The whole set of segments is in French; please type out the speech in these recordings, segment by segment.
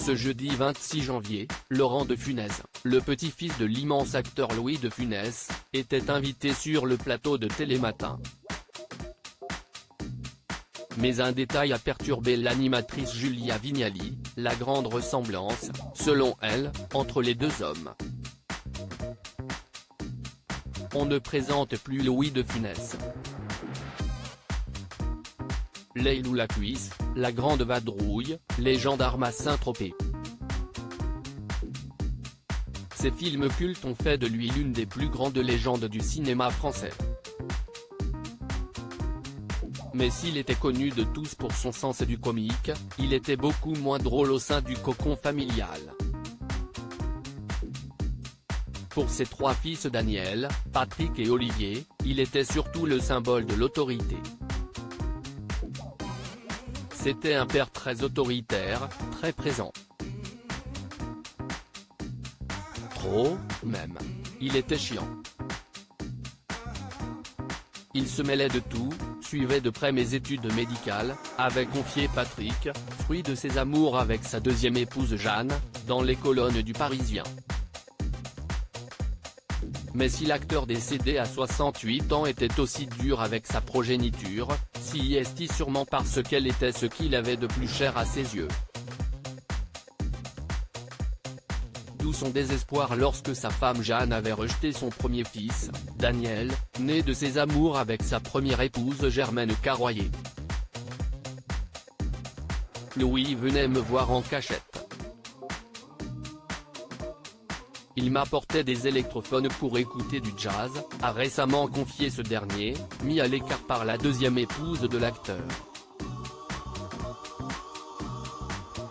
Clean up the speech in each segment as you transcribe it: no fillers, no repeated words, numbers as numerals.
Ce jeudi 26 janvier, Laurent de Funès, le petit-fils de l'immense acteur Louis de Funès, était invité sur le plateau de Télématin. Mais un détail a perturbé l'animatrice Julia Vignali, la grande ressemblance, selon elle, entre les deux hommes. On ne présente plus Louis de Funès. Leilou la cuisse, la grande vadrouille, les gendarmes à Saint-Tropez. Ces films cultes ont fait de lui l'une des plus grandes légendes du cinéma français. Mais s'il était connu de tous pour son sens du comique, il était beaucoup moins drôle au sein du cocon familial. Pour ses trois fils Daniel, Patrick et Olivier, il était surtout le symbole de l'autorité. C'était un père très autoritaire, très présent. Trop, même. Il était chiant. Il se mêlait de tout, suivait de près mes études médicales, avait confié Patrick, fruit de ses amours avec sa deuxième épouse Jeanne, dans les colonnes du Parisien. Mais si l'acteur décédé à 68 ans était aussi dur avec sa progéniture, si est-il sûrement parce qu'elle était ce qu'il avait de plus cher à ses yeux. D'où son désespoir lorsque sa femme Jeanne avait rejeté son premier fils, Daniel, né de ses amours avec sa première épouse Germaine Carroyer. Louis venait me voir en cachette. Il m'apportait des électrophones pour écouter du jazz, a récemment confié ce dernier, mis à l'écart par la deuxième épouse de l'acteur.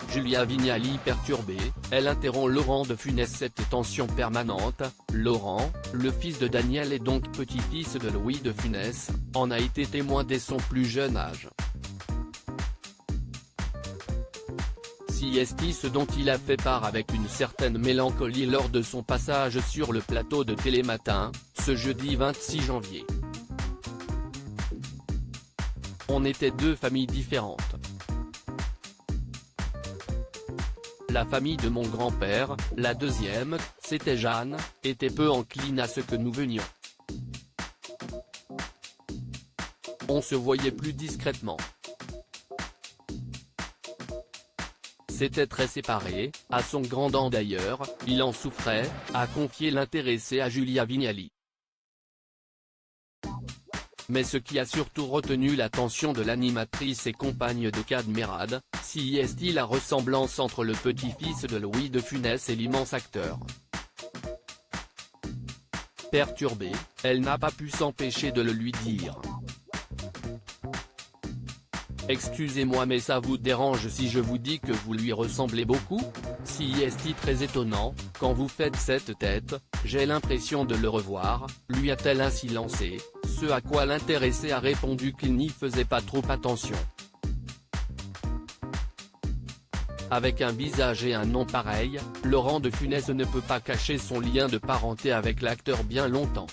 Julia Vignali perturbée, elle interrompt Laurent de Funès. Cette tension permanente, Laurent, le fils de Daniel et donc petit-fils de Louis de Funès, en a été témoin dès son plus jeune âge. Si est ce dont il a fait part avec une certaine mélancolie lors de son passage sur le plateau de Télématin, ce jeudi 26 janvier. On était deux familles différentes. La famille de mon grand-père, la deuxième, c'était Jeanne, était peu encline à ce que nous venions. On se voyait plus discrètement. C'était très séparé, à son grand dent d'ailleurs, il en souffrait, a confié l'intéressé à Julia Vignali. Mais ce qui a surtout retenu l'attention de l'animatrice et compagne de Cadmerade, si est-il la ressemblance entre le petit-fils de Louis de Funès et l'immense acteur. Perturbée, elle n'a pas pu s'empêcher de le lui dire. Excusez-moi mais ça vous dérange si je vous dis que vous lui ressemblez beaucoup? Si est-il très étonnant, quand vous faites cette tête, j'ai l'impression de le revoir, lui a-t-elle ainsi lancé, ce à quoi l'intéressé a répondu qu'il n'y faisait pas trop attention. Avec un visage et un nom pareil, Laurent de Funès ne peut pas cacher son lien de parenté avec l'acteur bien longtemps.